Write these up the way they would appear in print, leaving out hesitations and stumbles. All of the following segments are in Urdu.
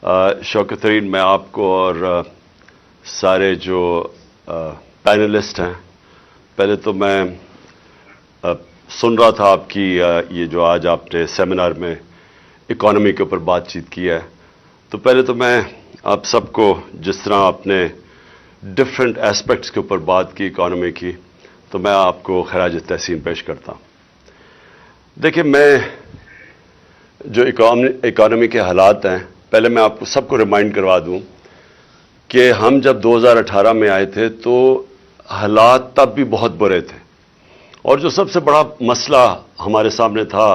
شوکت ترین میں آپ کو اور سارے جو پینلسٹ ہیں، پہلے تو میں سن رہا تھا آپ کی یہ جو آج آپ نے سیمینار میں اکانومی کے اوپر بات چیت کی ہے، تو پہلے تو میں آپ سب کو جس طرح آپ نے ڈفرینٹ ایسپیکٹس کے اوپر بات کی اکانومی کی، تو میں آپ کو خراج تحسین پیش کرتا ہوں۔ دیکھیں، میں جو اکانومی کے حالات ہیں، پہلے میں آپ کو سب کو ریمائنڈ کروا دوں کہ ہم جب 2018 میں آئے تھے تو حالات تب بھی بہت برے تھے، اور جو سب سے بڑا مسئلہ ہمارے سامنے تھا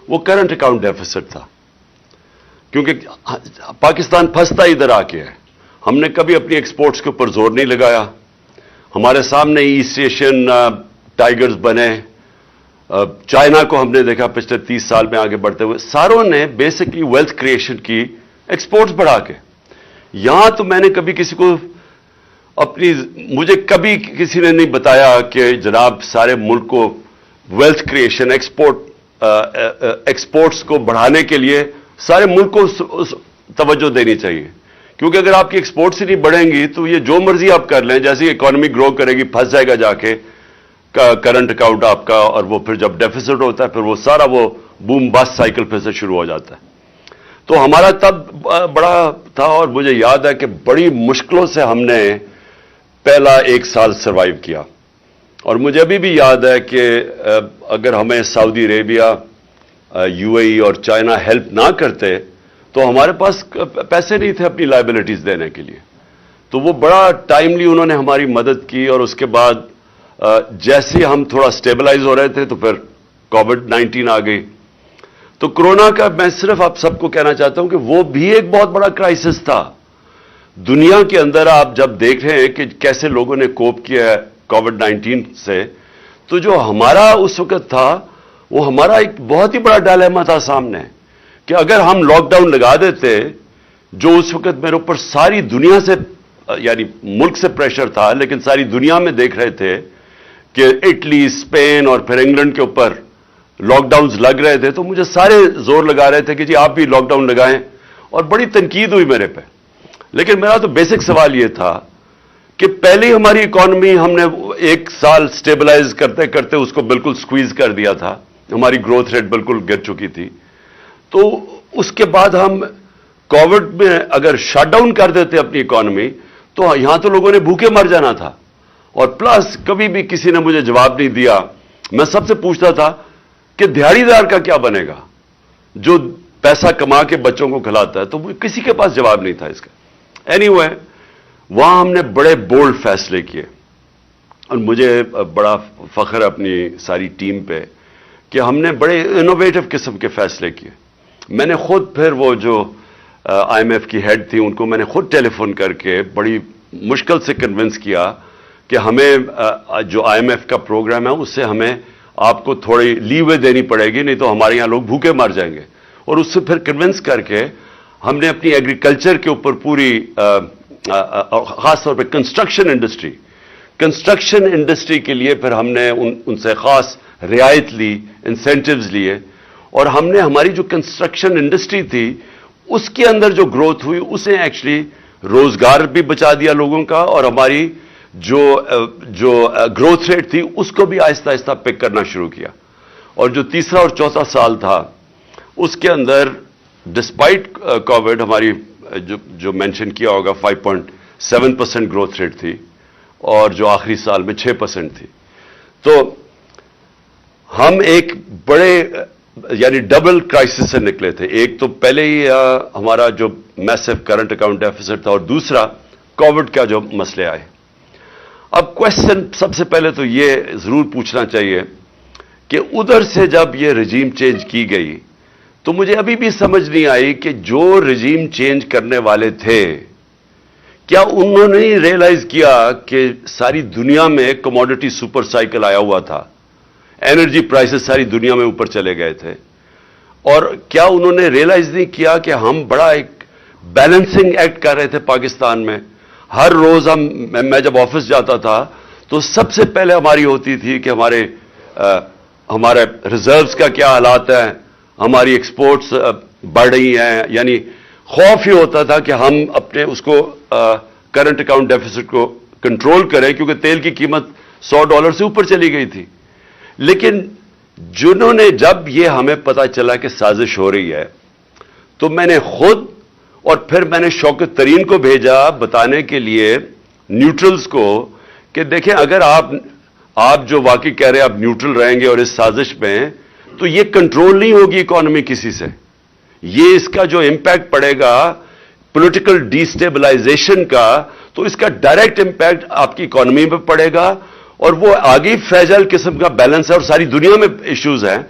وہ کرنٹ اکاؤنٹ ڈیفیسٹ تھا، کیونکہ پاکستان پھنستا ادھر آ کے ہے۔ ہم نے کبھی اپنی ایکسپورٹس کے اوپر زور نہیں لگایا، ہمارے سامنے ایسٹ ایشین ٹائیگرز بنے، چائنا کو ہم نے دیکھا پچھلے 30 سال میں آگے بڑھتے ہوئے، ساروں نے بیسکلی ویلتھ کریشن کی ایکسپورٹس بڑھا کے۔ یہاں تو میں نے کبھی کسی کو مجھے کبھی کسی نے نہیں بتایا کہ جناب سارے ملک کو ویلتھ کریشن ایکسپورٹس کو بڑھانے کے لیے سارے ملک کو توجہ دینی چاہیے، کیونکہ اگر آپ کی ایکسپورٹس ہی نہیں بڑھیں گی تو یہ جو مرضی آپ کر لیں، جیسے اکانومی گرو کرے گی پھنس جائے گا جا کے کرنٹ اکاؤنٹ آپ کا، اور وہ پھر جب ڈیفیسٹ ہوتا ہے پھر وہ سارا وہ بوم بس سائیکل پھر سے شروع ہو جاتا ہے۔ تو ہمارا تب بڑا تھا، اور مجھے یاد ہے کہ بڑی مشکلوں سے ہم نے پہلا 1 سال سروائیو کیا، اور مجھے ابھی بھی یاد ہے کہ اگر ہمیں سعودی عربیہ، UAE اور چائنا ہیلپ نہ کرتے تو ہمارے پاس پیسے نہیں تھے اپنی لائبلٹیز دینے کے لیے، تو وہ بڑا ٹائملی انہوں نے ہماری مدد کی۔ اور اس کے بعد جیسے ہم تھوڑا سٹیبلائز ہو رہے تھے تو پھر کووڈ-19 آ گئی۔ تو کرونا کا میں صرف آپ سب کو کہنا چاہتا ہوں کہ وہ بھی ایک بہت بڑا کرائسس تھا دنیا کے اندر۔ آپ جب دیکھ رہے ہیں کہ کیسے لوگوں نے کوپ کیا ہے کووڈ-19 سے، تو جو ہمارا اس وقت تھا وہ ہمارا ایک بہت ہی بڑا ڈائلیما تھا سامنے، کہ اگر ہم لاک ڈاؤن لگا دیتے، جو اس وقت میرے اوپر ساری دنیا سے، یعنی ملک سے پریشر تھا، لیکن ساری دنیا میں دیکھ رہے تھے کہ اٹلی، اسپین اور پھر انگلینڈ کے اوپر لاک ڈاؤنز لگ رہے تھے، تو مجھے سارے زور لگا رہے تھے کہ جی آپ بھی لاک ڈاؤن لگائیں، اور بڑی تنقید ہوئی میرے پہ۔ لیکن میرا تو بیسک سوال یہ تھا کہ پہلے ہماری اکانومی ہم نے 1 سال سٹیبلائز کرتے کرتے اس کو بالکل سکویز کر دیا تھا، ہماری گروتھ ریٹ بالکل گر چکی تھی، تو اس کے بعد ہم کووڈ میں اگر شٹ ڈاؤن کر دیتے اپنی اکانومی تو یہاں تو لوگوں نے بھوکے مر جانا تھا۔ اور پلس کبھی بھی کسی نے مجھے جواب نہیں دیا، میں سب سے پوچھتا تھا کہ دیہڑی دار کا کیا بنے گا جو پیسہ کما کے بچوں کو کھلاتا ہے، تو کسی کے پاس جواب نہیں تھا اس کا۔ اینی وے، وہاں ہم نے بڑے بولڈ فیصلے کیے، اور مجھے بڑا فخر ہے اپنی ساری ٹیم پہ کہ ہم نے بڑے انوویٹو قسم کے فیصلے کیے۔ میں نے خود پھر وہ جو IMF کی ہیڈ تھی ان کو میں نے خود ٹیلی فون کر کے بڑی مشکل سے کنونس کیا کہ ہمیں جو IMF کا پروگرام ہے اس سے ہمیں آپ کو تھوڑی لیوے دینی پڑے گی، نہیں تو ہمارے یہاں لوگ بھوکے مر جائیں گے۔ اور اس سے پھر کنونس کر کے ہم نے اپنی ایگریکلچر کے اوپر پوری، خاص طور پہ کنسٹرکشن انڈسٹری کے لیے پھر ہم نے ان سے خاص رعایت لی، انسینٹیوز لیے، اور ہم نے ہماری جو کنسٹرکشن انڈسٹری تھی اس کے اندر جو گروتھ ہوئی اس نے ایکچولی روزگار بھی بچا دیا لوگوں کا، اور ہماری جو گروتھ ریٹ تھی اس کو بھی آہستہ آہستہ پک کرنا شروع کیا۔ اور جو تیسرا اور چوتھا سال تھا اس کے اندر ڈسپائٹ کووڈ ہماری جو مینشن کیا ہوگا 5.7% گروتھ ریٹ تھی، اور جو آخری سال میں 6% تھی۔ تو ہم ایک بڑے یعنی ڈبل کرائسس سے نکلے تھے، ایک تو پہلے ہی ہمارا جو میسو کرنٹ اکاؤنٹ ڈیفیسٹ تھا، اور دوسرا کووڈ کا جو مسئلے آئے۔ اب کوشچن سب سے پہلے تو یہ ضرور پوچھنا چاہیے کہ ادھر سے جب یہ رجیم چینج کی گئی تو مجھے ابھی بھی سمجھ نہیں آئی کہ جو رجیم چینج کرنے والے تھے کیا انہوں نے ریئلائز کیا کہ ساری دنیا میں کموڈٹی سپر سائیکل آیا ہوا تھا، انرجی پرائسز ساری دنیا میں اوپر چلے گئے تھے، اور کیا انہوں نے ریئلائز نہیں کیا کہ ہم بڑا ایک بیلنسنگ ایکٹ کر رہے تھے پاکستان میں۔ ہر روز میں جب آفس جاتا تھا تو سب سے پہلے ہماری ہوتی تھی کہ ہمارے ریزروز کا کیا حالات ہیں، ہماری ایکسپورٹس بڑھ رہی ہیں، یعنی خوف یہ ہوتا تھا کہ ہم اپنے اس کو کرنٹ اکاؤنٹ ڈیفیسٹ کو کنٹرول کریں، کیونکہ تیل کی قیمت $100 سے اوپر چلی گئی تھی. لیکن جنہوں نے جب یہ ہمیں پتا چلا کہ سازش ہو رہی ہے، تو میں نے خود اور پھر میں نے شوکت ترین کو بھیجا بتانے کے لیے نیوٹرلز کو کہ دیکھیں اگر آپ جو واقعی کہہ رہے ہیں آپ نیوٹرل رہیں گے اور اس سازش میں، تو یہ کنٹرول نہیں ہوگی اکانومی کسی سے. یہ اس کا جو امپیکٹ پڑے گا پولیٹیکل ڈی اسٹیبلائزیشن کا، تو اس کا ڈائریکٹ امپیکٹ آپ کی اکانومی پہ پڑے گا، اور وہ آگے فریجائل قسم کا بیلنس ہے اور ساری دنیا میں ایشوز ہیں.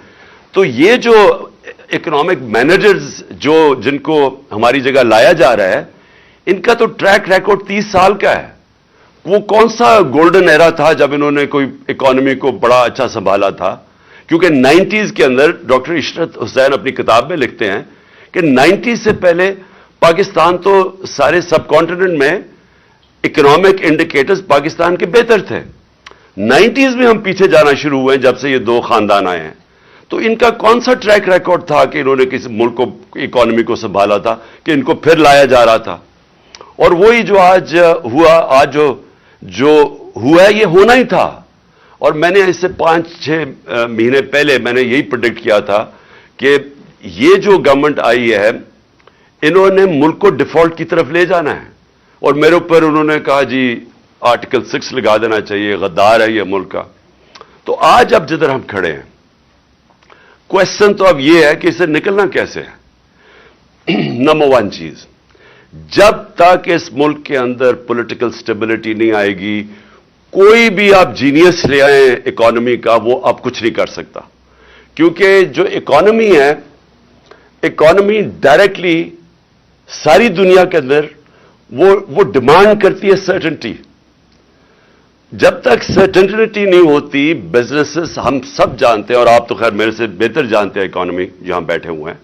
تو یہ جو اکنامک مینیجرز جن کو ہماری جگہ لایا جا رہا ہے، ان کا تو ٹریک ریکارڈ 30 سال کا ہے. وہ کون سا گولڈن ایرا تھا جب انہوں نے کوئی اکانومی کو بڑا اچھا سنبھالا تھا؟ کیونکہ 90s کے اندر ڈاکٹر عشرت حسین اپنی کتاب میں لکھتے ہیں کہ 90s سے پہلے پاکستان تو سارے سب کانٹیننٹ میں اکنامک انڈیکیٹرز پاکستان کے بہتر تھے. 90s میں ہم پیچھے جانا شروع ہوئے جب سے یہ دو خاندان آئے ہیں. تو ان کا کون سا ٹریک ریکارڈ تھا کہ انہوں نے کسی ملک کو اکانومی کو سنبھالا تھا کہ ان کو پھر لایا جا رہا تھا؟ اور وہی جو آج ہوا ہے یہ ہونا ہی تھا. اور میں نے اس سے 5-6 مہینے پہلے میں نے یہی پریڈکٹ کیا تھا کہ یہ جو گورنمنٹ آئی ہے انہوں نے ملک کو ڈیفالٹ کی طرف لے جانا ہے. اور میرے اوپر انہوں نے کہا جی آرٹیکل 6 لگا دینا چاہیے، غدار ہے یہ ملک کا. تو آج اب جدھر ہم کھڑے ہیں، کوشچن تو اب یہ ہے کہ اسے نکلنا کیسے ہے. نمبر 1 چیز، جب تک اس ملک کے اندر پولیٹیکل سٹیبلٹی نہیں آئے گی، کوئی بھی آپ جینیس لے آئیں اکانومی کا، وہ اب کچھ نہیں کر سکتا. کیونکہ جو اکانومی ہے، اکانومی ڈائریکٹلی ساری دنیا کے اندر وہ ڈیمانڈ کرتی ہے سرٹنٹی. جب تک سرٹنٹی نہیں ہوتی، بزنسز ہم سب جانتے ہیں، اور آپ تو خیر میرے سے بہتر جانتے ہیں اکانومی جہاں بیٹھے ہوئے ہیں،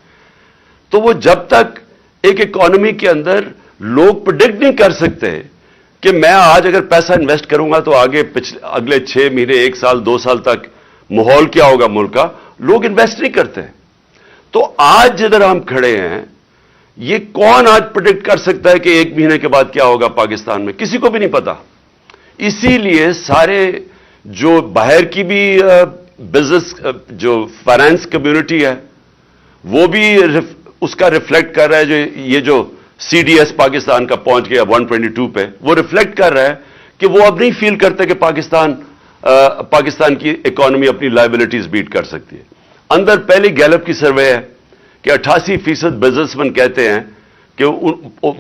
تو وہ جب تک ایک اکانومی کے اندر لوگ پریڈکٹ نہیں کر سکتے کہ میں آج اگر پیسہ انویسٹ کروں گا تو آگے اگلے 6 مہینے 1 سال 2 سال تک ماحول کیا ہوگا ملک کا، لوگ انویسٹ نہیں کرتے. تو آج جدھر ہم کھڑے ہیں، یہ کون آج پریڈکٹ کر سکتا ہے کہ 1 مہینے کے بعد کیا ہوگا پاکستان میں؟ کسی کو بھی نہیں پتا. اسی لیے سارے جو باہر کی بھی بزنس جو فائنانس کمیونٹی ہے وہ بھی اس کا ریفلیکٹ کر رہا ہے. یہ جو سی ڈی ایس پاکستان کا پہنچ گیا 122 پہ، وہ ریفلیکٹ کر رہا ہے کہ وہ اب نہیں فیل کرتے کہ پاکستان کی اکانومی اپنی لائبلٹیز بیٹ کر سکتی ہے. اندر پہلی گیلپ کی سروے ہے کہ 88% بزنس مین کہتے ہیں کہ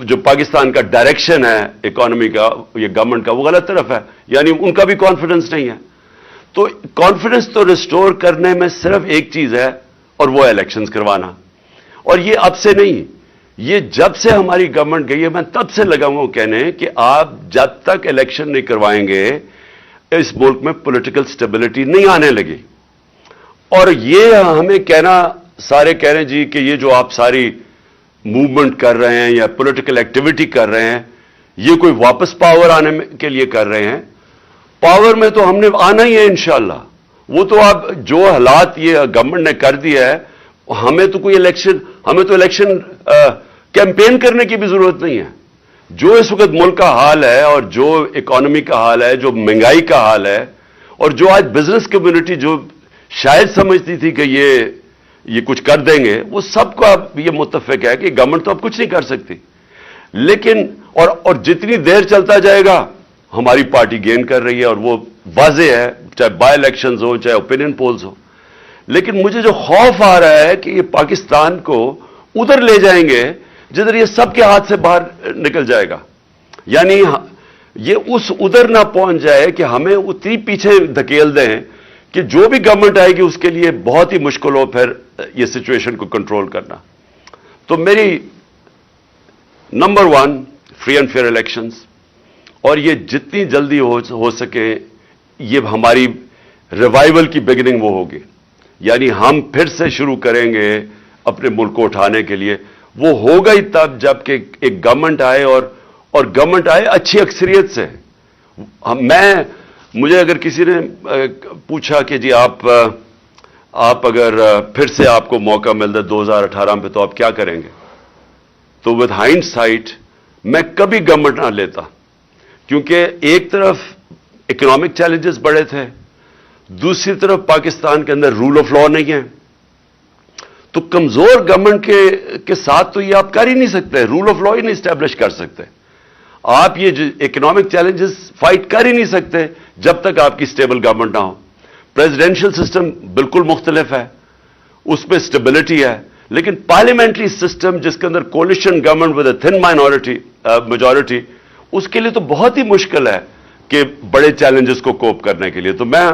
جو پاکستان کا ڈائریکشن ہے اکانومی کا، یہ گورنمنٹ کا، وہ غلط طرف ہے. یعنی ان کا بھی کانفیڈنس نہیں ہے. تو کانفیڈنس تو ریسٹور کرنے میں صرف ایک چیز ہے، اور وہ الیکشنز کروانا. اور یہ اب سے نہیں، یہ جب سے ہماری گورنمنٹ گئی ہے میں تب سے لگا ہوں کہنے کہ آپ جب تک الیکشن نہیں کروائیں گے اس ملک میں پولیٹیکل سٹیبلٹی نہیں آنے لگی. اور یہ ہمیں کہنا، سارے کہہ رہے ہیں جی کہ یہ جو آپ ساری موومنٹ کر رہے ہیں یا پولیٹیکل ایکٹیویٹی کر رہے ہیں، یہ کوئی واپس پاور آنے کے لیے کر رہے ہیں. پاور میں تو ہم نے آنا ہی ہے انشاءاللہ. وہ تو آپ جو حالات یہ گورنمنٹ نے کر دیا ہے، ہمیں تو الیکشن کیمپین کرنے کی بھی ضرورت نہیں ہے. جو اس وقت ملک کا حال ہے اور جو اکانومی کا حال ہے، جو مہنگائی کا حال ہے، اور جو آج بزنس کمیونٹی جو شاید سمجھتی تھی کہ یہ کچھ کر دیں گے، وہ سب کو اب یہ متفق ہے کہ گورنمنٹ تو اب کچھ نہیں کر سکتی. لیکن اور جتنی دیر چلتا جائے گا ہماری پارٹی گین کر رہی ہے، اور وہ واضح ہے، چاہے بائی الیکشنز ہو چاہے اوپینین پولز ہو. لیکن مجھے جو خوف آ رہا ہے کہ یہ پاکستان کو ادھر لے جائیں گے جدھر یہ سب کے ہاتھ سے باہر نکل جائے گا. یعنی یہ ادھر نہ پہنچ جائے کہ ہمیں اتنی پیچھے دھکیل دیں کہ جو بھی گورنمنٹ آئے گی اس کے لیے بہت ہی مشکل ہو پھر یہ سچویشن کو کنٹرول کرنا. تو میری نمبر 1 فری اینڈ فیئر الیکشنز، اور یہ جتنی جلدی ہو سکے یہ ہماری ریوائول کی بگننگ وہ ہوگی. یعنی ہم پھر سے شروع کریں گے اپنے ملک کو اٹھانے کے لیے. وہ ہوگا ہی تب جب کہ ایک گورنمنٹ آئے اور گورنمنٹ آئے اچھی اکثریت سے. مجھے اگر کسی نے پوچھا کہ جی آپ اگر پھر سے آپ کو موقع ملتا 2018 پہ تو آپ کیا کریں گے، تو ود ہائنڈ سائٹ میں کبھی گورنمنٹ نہ لیتا، کیونکہ ایک طرف اکنامک چیلنجز بڑے تھے، دوسری طرف پاکستان کے اندر رول آف لا نہیں ہے، تو کمزور گورنمنٹ کے ساتھ تو یہ آپ کر ہی نہیں سکتے، رول آف لا ہی نہیں اسٹیبلش کر سکتے، آپ یہ اکنامک چیلنجز فائٹ کر ہی نہیں سکتے جب تک آپ کی اسٹیبل گورنمنٹ نہ ہو۔ پریزیڈینشل سسٹم بالکل مختلف ہے، اس میں اسٹیبلٹی ہے، لیکن پارلیمنٹری سسٹم جس کے اندر coalition government with a thin majority, اس کے لیے تو بہت ہی مشکل ہے کہ بڑے چیلنجز کو کوپ کرنے کے لیے۔ تو میں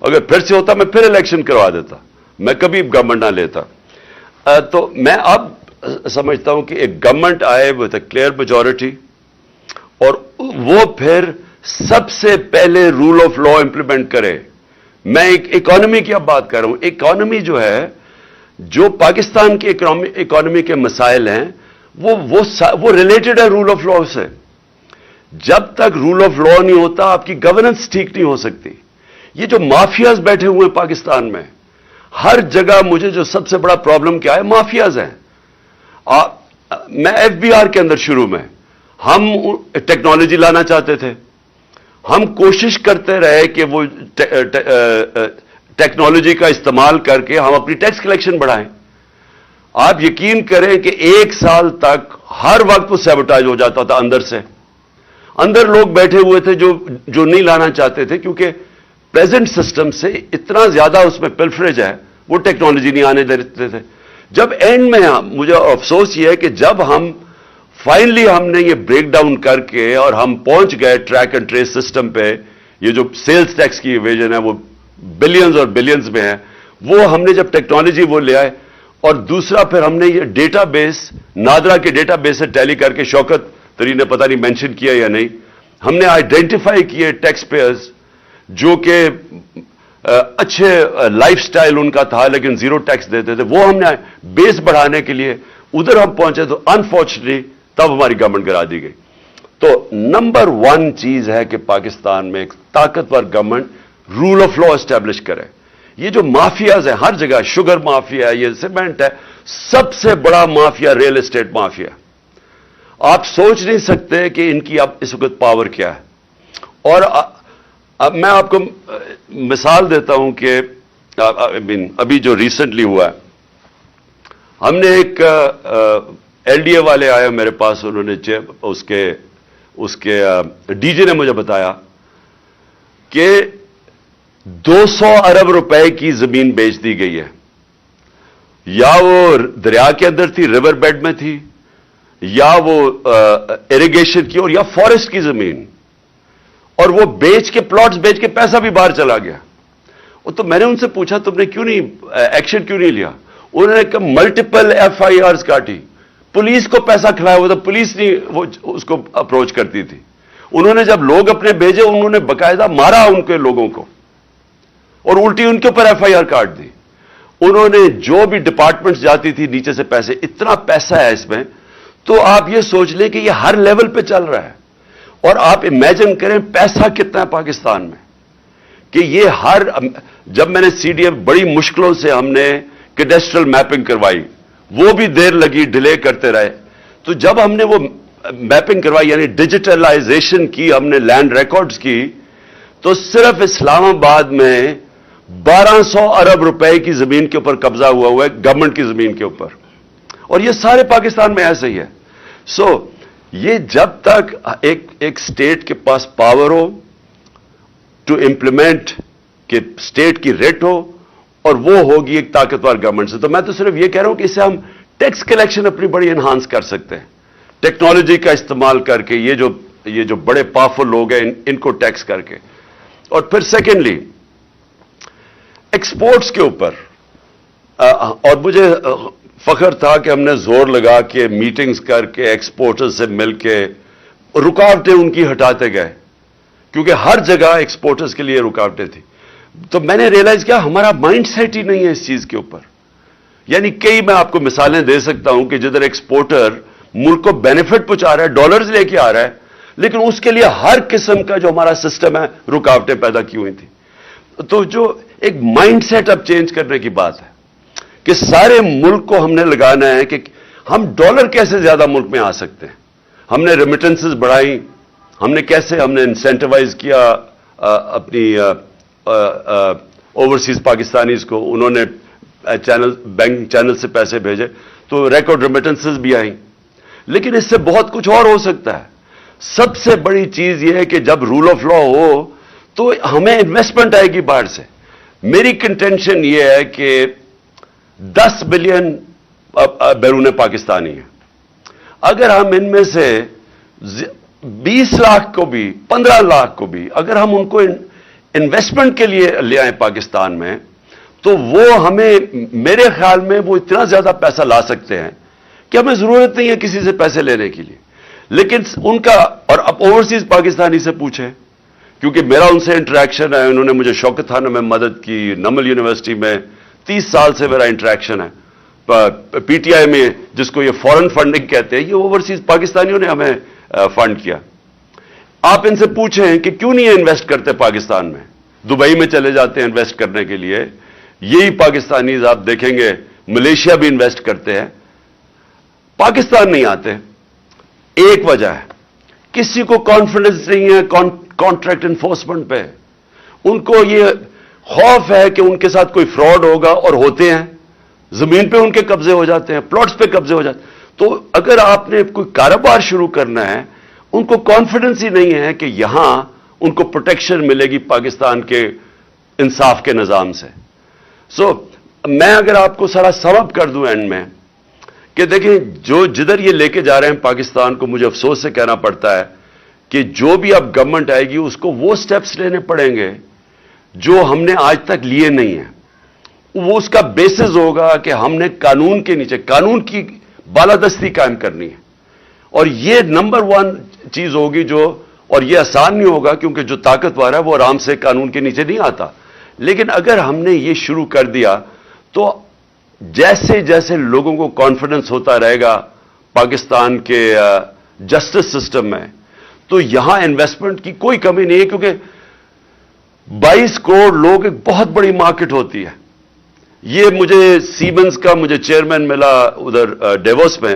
اگر پھر سے ہوتا میں پھر الیکشن کروا دیتا، میں کبھی گورنمنٹ نہ لیتا۔ تو میں اب سمجھتا ہوں کہ ایک گورنمنٹ آئے ود اے کلیئر میجورٹی، اور وہ پھر سب سے پہلے رول آف لا امپلیمنٹ کرے۔ میں ایک اکانومی کی اب بات کر رہا ہوں۔ اکانومی جو ہے، جو پاکستان کی اکانومی کے مسائل ہیں، وہ ریلیٹڈ ہے رول آف لا سے۔ جب تک رول آف لا نہیں ہوتا آپ کی گورننس ٹھیک نہیں ہو سکتی۔ یہ جو مافیاز بیٹھے ہوئے ہیں پاکستان میں، ہر جگہ مجھے جو سب سے بڑا پرابلم کیا ہے، مافیاز ہیں۔ میں ایف بی آر کے اندر شروع میں ہم ٹیکنالوجی لانا چاہتے تھے، ہم کوشش کرتے رہے کہ وہ ٹیکنالوجی کا استعمال کر کے ہم اپنی ٹیکس کلیکشن بڑھائیں۔ آپ یقین کریں کہ 1 سال تک ہر وقت وہ سیبوٹاج ہو جاتا تھا اندر سے۔ اندر لوگ بیٹھے ہوئے تھے جو نہیں لانا چاہتے تھے، کیونکہ پریزنٹ سسٹم سے اتنا زیادہ اس میں پلفریج ہے، وہ ٹیکنالوجی نہیں آنے دیتے تھے۔ جب اینڈ میں مجھے افسوس یہ ہے کہ جب فائنلی ہم نے یہ بریک ڈاؤن کر کے اور ہم پہنچ گئے ٹریک اینڈ ٹریس سسٹم پہ، یہ جو سیلز ٹیکس کی ایویژن ہے وہ بلینز اور بلینز میں ہے، وہ ہم نے جب ٹیکنالوجی وہ لے آئے، اور دوسرا پھر ہم نے یہ ڈیٹا بیس، نادرا کے ڈیٹا بیس سے ٹیلی کر کے، شوکت تری نے پتہ نہیں مینشن کیا یا نہیں، ہم نے آئیڈینٹیفائی کیے ٹیکس پیئرز جو کہ اچھے لائف سٹائل ان کا تھا لیکن زیرو ٹیکس دیتے تھے، وہ ہم نے بیس بڑھانے کے لیے ادھر ہم پہنچے، تو انفارچونیٹلی تب ہماری گورنمنٹ گرا دی گئی۔ تو نمبر 1 چیز ہے کہ پاکستان میں ایک طاقتور government rule of law establish کرے۔ یہ جو مافیاز ہیں ہر جگہ، شوگر مافیا ہے، یہ سیمنٹ ہے، سب سے بڑا مافیا ریل اسٹیٹ مافیا۔ آپ سوچ نہیں سکتے کہ ان کی اب اس وقت پاور کیا ہے۔ اور اب میں آپ کو مثال دیتا ہوں کہ ابھی جو ریسنٹلی ہوا ہے، ہم نے ایک ایل ڈی اے والے آئے میرے پاس، انہوں نے اس کے ڈی جے نے مجھے بتایا کہ 200 ارب روپے کی زمین بیچ دی گئی ہے، یا وہ دریا کے اندر تھی، ریور بیڈ میں تھی، یا وہ اریگیشن کی، اور یا فارسٹ کی زمین، اور وہ بیچ کے پلاٹس بیچ کے پیسہ بھی باہر چلا گیا۔ تو میں نے ان سے پوچھا تم نے کیوں نہیں ایکشن کیوں نہیں لیا؟ انہوں نے کہا ملٹیپل ایف آئی آرز کاٹی، پولیس کو پیسہ کھلایا ہوا تھا، پولیس نہیں وہ اس کو اپروچ کرتی تھی۔ انہوں نے جب لوگ اپنے بھیجے، انہوں نے باقاعدہ مارا ان کے لوگوں کو، اور الٹی ان کے اوپر ایف آئی آر کاٹ دی۔ انہوں نے جو بھی ڈپارٹمنٹس جاتی تھی نیچے سے پیسے، اتنا پیسہ ہے اس میں، تو آپ یہ سوچ لیں کہ یہ ہر لیول پہ چل رہا ہے۔ اور آپ امیجن کریں پیسہ کتنا ہے پاکستان میں، کہ یہ جب میں نے سی ڈی ایف بڑی مشکلوں سے ہم نے کیڈسٹرل میپنگ کروائی، وہ بھی دیر لگی، ڈیلے کرتے رہے، تو جب ہم نے وہ میپنگ کروائی، یعنی ڈیجیٹلائزیشن کی، ہم نے لینڈ ریکارڈز کی، تو صرف اسلام آباد میں 1200 ارب روپے کی زمین کے اوپر قبضہ ہوا ہے، گورنمنٹ کی زمین کے اوپر، اور یہ سارے پاکستان میں ایسے ہی ہے۔ یہ جب تک ایک سٹیٹ کے پاس پاور ہو ٹو امپلیمنٹ، کہ سٹیٹ کی ریٹ ہو، اور وہ ہوگی ایک طاقتور گورنمنٹ سے۔ تو میں تو صرف یہ کہہ رہا ہوں کہ اس سے ہم ٹیکس کلیکشن اپنی بڑی انہانس کر سکتے ہیں، ٹیکنالوجی کا استعمال کر کے، یہ جو بڑے پاورفل لوگ ہیں ان کو ٹیکس کر کے۔ اور پھر سیکنڈلی ایکسپورٹس کے اوپر، اور مجھے فخر تھا کہ ہم نے زور لگا کے میٹنگز کر کے ایکسپورٹرز سے مل کے رکاوٹیں ان کی ہٹاتے گئے، کیونکہ ہر جگہ ایکسپورٹرز کے لیے رکاوٹیں تھیں۔ تو میں نے ریئلائز کیا ہمارا مائنڈ سیٹ ہی نہیں ہے اس چیز کے اوپر۔ یعنی میں آپ کو مثالیں دے سکتا ہوں کہ جدھر ایکسپورٹر ملک کو بینیفٹ پہنچا رہا ہے، ڈالرز لے کے آ رہا ہے، لیکن اس کے لیے ہر قسم کا جو ہمارا سسٹم ہے رکاوٹیں پیدا کی ہوئی تھیں۔ تو جو ایک مائنڈ سیٹ اب چینج کرنے کی بات ہے کہ سارے ملک کو ہم نے لگانا ہے کہ ہم ڈالر کیسے زیادہ ملک میں آ سکتے ہیں. ہم نے ریمیٹنسز بڑھائی, ہم نے انسینٹیوائز کیا اپنی اوورسیز پاکستانیز کو, انہوں نے بینک چینل سے پیسے بھیجے تو ریکارڈ ریمیٹنسز بھی آئیں. لیکن اس سے بہت کچھ اور ہو سکتا ہے. سب سے بڑی چیز یہ ہے کہ جب رول آف لا ہو تو ہمیں انویسٹمنٹ آئے گی باہر سے. میری کنٹینشن یہ ہے کہ 10 بلین بیرون پاکستانی ہیں. اگر ہم ان میں سے 20 لاکھ کو بھی 15 لاکھ کو بھی اگر ہم ان کو انویسٹمنٹ کے لیے لے آئیں پاکستان میں, تو وہ ہمیں, میرے خیال میں وہ اتنا زیادہ پیسہ لا سکتے ہیں کہ ہمیں ضرورت نہیں ہے کسی سے پیسے لینے کے لیے. لیکن ان کا, اور اب اوورسیز پاکستانی سے پوچھیں, کیونکہ میرا ان سے انٹریکشن ہے, انہوں نے مجھے شوکت خانہ میں مدد کی, نمل یونیورسٹی میں 30 سال سے میرا انٹریکشن ہے, پی ٹی آئی میں جس کو یہ فورن فنڈنگ کہتے ہیں, یہ اوورسیز پاکستانیوں نے ہمیں فنڈ کیا. آپ ان سے پوچھیں کہ کیوں نہیں انویسٹ کرتے پاکستان میں, دبئی میں چلے جاتے ہیں انویسٹ کرنے کے لیے. یہی پاکستانیز آپ دیکھیں گے ملیشیا بھی انویسٹ کرتے ہیں, پاکستان نہیں آتے. ایک وجہ ہے, کسی کو کانفیڈنس نہیں ہے کانٹریکٹ انفورسمنٹ پہ. ان کو یہ خوف ہے کہ ان کے ساتھ کوئی فراڈ ہوگا, اور ہوتے ہیں. زمین پہ ان کے قبضے ہو جاتے ہیں, پلاٹس پہ قبضے ہو جاتے ہیں. تو اگر آپ نے کوئی کاروبار شروع کرنا ہے, ان کو کانفیڈنس ہی نہیں ہے کہ یہاں ان کو پروٹیکشن ملے گی پاکستان کے انصاف کے نظام سے. میں اگر آپ کو سارا سم اپ کر دوں اینڈ میں, کہ دیکھیں جدھر یہ لے کے جا رہے ہیں پاکستان کو, مجھے افسوس سے کہنا پڑتا ہے کہ جو بھی اب گورنمنٹ آئے گی اس کو وہ سٹیپس لینے پڑیں گے جو ہم نے آج تک لیے نہیں ہیں. وہ اس کا بیسس ہوگا کہ ہم نے قانون کے نیچے, قانون کی بالادستی قائم کرنی ہے, اور یہ نمبر 1 چیز ہوگی جو, اور یہ آسان نہیں ہوگا کیونکہ جو طاقتور ہے وہ آرام سے قانون کے نیچے نہیں آتا. لیکن اگر ہم نے یہ شروع کر دیا تو جیسے جیسے لوگوں کو کانفیڈنس ہوتا رہے گا پاکستان کے جسٹس سسٹم میں, تو یہاں انویسٹمنٹ کی کوئی کمی نہیں ہے, کیونکہ 22 کروڑ لوگ ایک بہت بڑی مارکیٹ ہوتی ہے. یہ مجھے سیمنز کا مجھے چیئرمین ملا ادھر ڈیووس میں,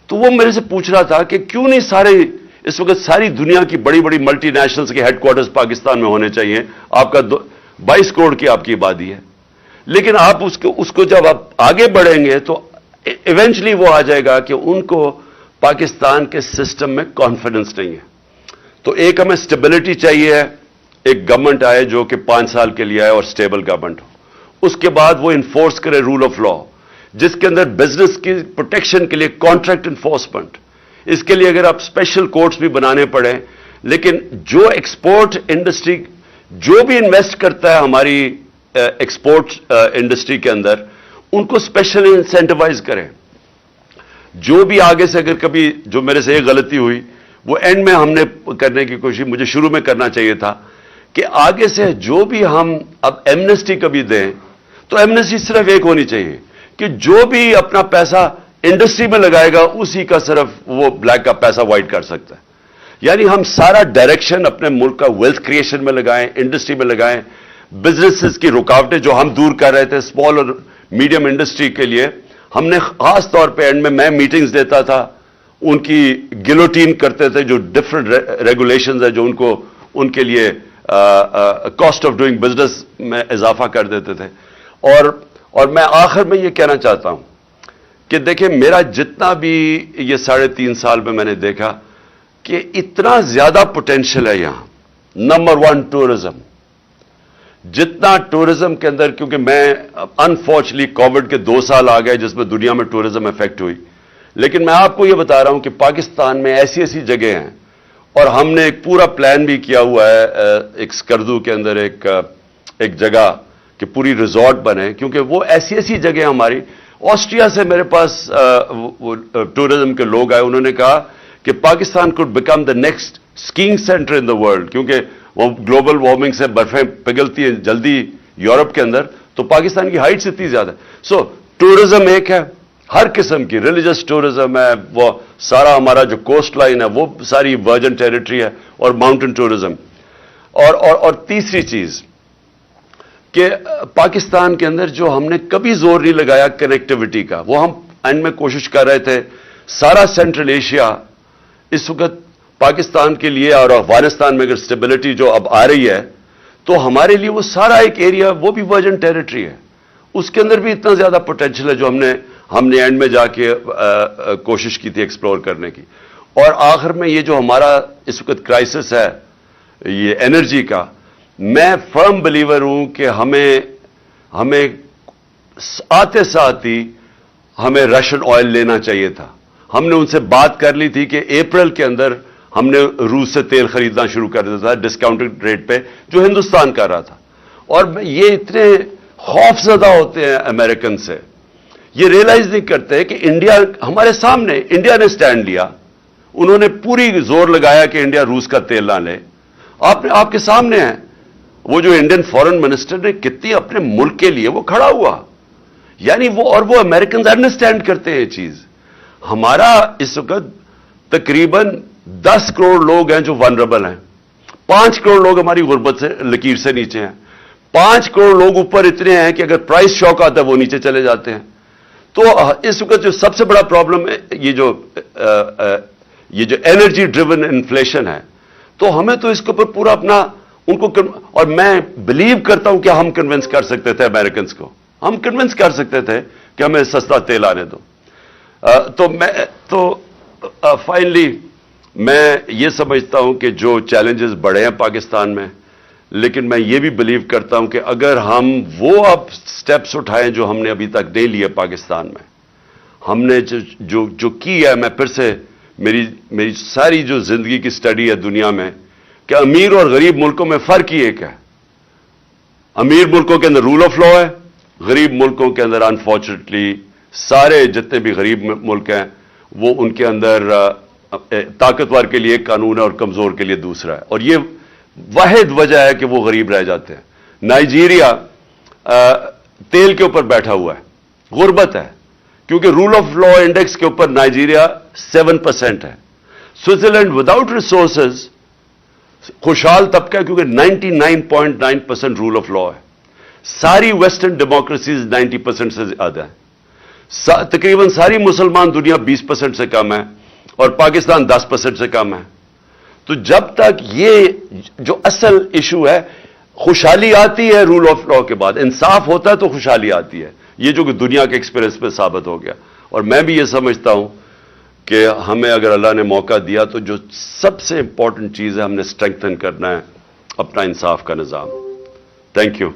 تو وہ میرے سے پوچھ رہا تھا کہ کیوں نہیں سارے اس وقت ساری دنیا کی بڑی بڑی ملٹی نیشنلز کے ہیڈ کوارٹرز پاکستان میں ہونے چاہیے. آپ کا 22 کروڑ کی آپ کی آبادی ہے, لیکن آپ اس کو جب آپ آگے بڑھیں گے تو ایونچلی وہ آ جائے گا کہ ان کو پاکستان کے سسٹم میں کانفیڈنس نہیں ہے. تو ایک ہمیں سٹیبلٹی چاہیے, ایک گورنمنٹ آئے جو کہ 5 سال کے لیے آئے اور سٹیبل گورنمنٹ ہو. اس کے بعد وہ انفورس کرے رول آف لا, جس کے اندر بزنس کی پروٹیکشن کے لیے کانٹریکٹ انفورسمنٹ. اس کے لیے اگر آپ اسپیشل کورٹس بھی بنانے پڑیں, لیکن جو ایکسپورٹ انڈسٹری, جو بھی انویسٹ کرتا ہے ہماری ایکسپورٹ انڈسٹری کے اندر, ان کو اسپیشل انسینٹیوائز کریں. جو بھی آگے سے اگر کبھی, جو میرے سے ایک غلطی ہوئی وہ اینڈ میں ہم نے کرنے کی کوشش, مجھے شروع میں کرنا چاہیے تھا کہ آگے سے جو بھی ہم اب ایمنسٹی کبھی دیں تو ایمنسٹی صرف ایک ہونی چاہیے کہ جو بھی اپنا پیسہ انڈسٹری میں لگائے گا اسی کا صرف وہ بلیک کا پیسہ وائٹ کر سکتا ہے. یعنی ہم سارا ڈائریکشن اپنے ملک کا ویلتھ کریشن میں لگائیں, انڈسٹری میں لگائیں. بزنسز کی رکاوٹیں جو ہم دور کر رہے تھے اسمال اور میڈیم انڈسٹری کے لیے, ہم نے خاص طور پہ اینڈ میں میٹنگز دیتا تھا, ان کی گلوٹین کرتے تھے, جو ڈفرنٹ ریگولیشنز ہیں جو ان کو ان کے لیے کاسٹ آف ڈوئنگ بزنس میں اضافہ کر دیتے تھے. اور میں آخر میں یہ کہنا چاہتا ہوں کہ دیکھیں میرا جتنا بھی یہ 3.5 سال میں نے دیکھا کہ اتنا زیادہ پوٹینشیل ہے یہاں. نمبر 1 ٹورزم, جتنا ٹورزم کے اندر, کیونکہ میں انفارچونیٹلی کووڈ کے 2 سال آ گئے جس میں دنیا میں ٹورزم افیکٹ ہوئی, لیکن میں آپ کو یہ بتا رہا ہوں کہ پاکستان میں ایسی ایسی جگہ ہیں, اور ہم نے ایک پورا پلان بھی کیا ہوا ہے ایک سکردو کے اندر ایک جگہ کہ پوری ریزورٹ بنے, کیونکہ وہ ایسی ایسی جگہ ہماری. آسٹریا سے میرے پاس ٹورزم کے لوگ آئے, انہوں نے کہا کہ Pakistan could become the next skiing centre in the world, کیونکہ وہ گلوبل وارمنگ سے برفیں پگھلتی ہیں جلدی یورپ کے اندر, تو پاکستان کی ہائٹس اتنی زیادہ ہے. سو ٹورزم ایک ہے, ہر قسم کی ریلیجس ٹورزم ہے, وہ سارا ہمارا جو کوسٹ لائن ہے وہ ساری ورجن ٹیریٹری ہے, اور ماؤنٹن ٹورزم. اور تیسری چیز کہ پاکستان کے اندر جو ہم نے کبھی زور نہیں لگایا کنیکٹیوٹی کا, وہ ہم اینڈ میں کوشش کر رہے تھے سارا سینٹرل ایشیا اس وقت پاکستان کے لیے اور افغانستان میں اگر اسٹیبلٹی جو اب آ رہی ہے تو ہمارے لیے وہ سارا ایک ایریا وہ بھی ورجن ٹیریٹری ہے, اس کے اندر بھی اتنا زیادہ پوٹینشیل ہے جو ہم نے اینڈ میں جا کے کوشش کی تھی ایکسپلور کرنے کی. اور آخر میں یہ جو ہمارا اس وقت کرائسس ہے یہ انرجی کا, میں فرم بلیور ہوں کہ ہمیں آتے ساتھ ہی ہمیں رشین آئل لینا چاہیے تھا. ہم نے ان سے بات کر لی تھی کہ اپریل کے اندر ہم نے روس سے تیل خریدنا شروع کر دیا تھا ڈسکاؤنٹڈ ریٹ پہ جو ہندوستان کر رہا تھا. اور یہ اتنے خوف زدہ ہوتے ہیں امریکن سے, یہ ریئلائز نہیں کرتے کہ انڈیا ہمارے سامنے, انڈیا نے سٹینڈ لیا, انہوں نے پوری زور لگایا کہ انڈیا روس کا تیل نہ لے. آپ کے سامنے ہے وہ جو انڈین فورن منسٹر نے کتنی اپنے ملک کے لیے وہ کھڑا ہوا, یعنی وہ امریکنز انڈرسٹینڈ کرتے ہیں یہ چیز. ہمارا اس وقت تقریباً 10 کروڑ لوگ ہیں جو ونربل ہیں, 5 کروڑ لوگ ہماری غربت سے لکیر سے نیچے ہیں, 5 کروڑ لوگ اوپر اتنے ہیں کہ اگر پرائس شاک آتا ہے وہ نیچے چلے جاتے ہیں. تو اس وقت جو سب سے بڑا پرابلم ہے یہ جو انرجی ڈریون انفلیشن ہے, تو ہمیں تو اس کے اوپر پورا اپنا ان کو, اور میں بلیو کرتا ہوں کہ ہم کنونس کر سکتے تھے امریکنز کو, ہم کنونس کر سکتے تھے کہ ہمیں سستا تیل آنے دو. تو فائنلی میں یہ سمجھتا ہوں کہ جو چیلنجز بڑے ہیں پاکستان میں, لیکن میں یہ بھی بلیو کرتا ہوں کہ اگر ہم وہ اب سٹیپس اٹھائیں جو ہم نے ابھی تک نہیں لیے پاکستان میں, ہم نے جو کی ہے, میں پھر سے میری ساری جو زندگی کی سٹڈی ہے دنیا میں کہ امیر اور غریب ملکوں میں فرق ہی ایک ہے. امیر ملکوں کے اندر رول آف لا ہے, غریب ملکوں کے اندر انفارچونیٹلی سارے جتنے بھی غریب ملک ہیں وہ ان کے اندر طاقتور کے لیے ایک قانون ہے اور کمزور کے لیے دوسرا ہے, اور یہ واحد وجہ ہے کہ وہ غریب رہ جاتے ہیں. نائجیریا تیل کے اوپر بیٹھا ہوا ہے, غربت ہے, کیونکہ رول آف لا انڈیکس کے اوپر نائجیریا 7% ہے. سوئٹزرلینڈ وداؤٹ ریسورسز خوشحال طبقہ ہے کیونکہ 99.9% رول آف لا ہے. ساری ویسٹرن ڈیموکریسیز 90% سے زیادہ ہیں. تقریباً ساری مسلمان دنیا 20% سے کم ہے اور پاکستان 10% سے کم ہے. تو جب تک یہ جو اصل ایشو ہے, خوشحالی آتی ہے رول آف لا کے بعد, انصاف ہوتا ہے تو خوشحالی آتی ہے. یہ جو کہ دنیا کے ایکسپیرئنس پہ ثابت ہو گیا. اور میں بھی یہ سمجھتا ہوں کہ ہمیں اگر اللہ نے موقع دیا تو جو سب سے امپورٹنٹ چیز ہے ہم نے اسٹرینگتھن کرنا ہے اپنا انصاف کا نظام. Thank you.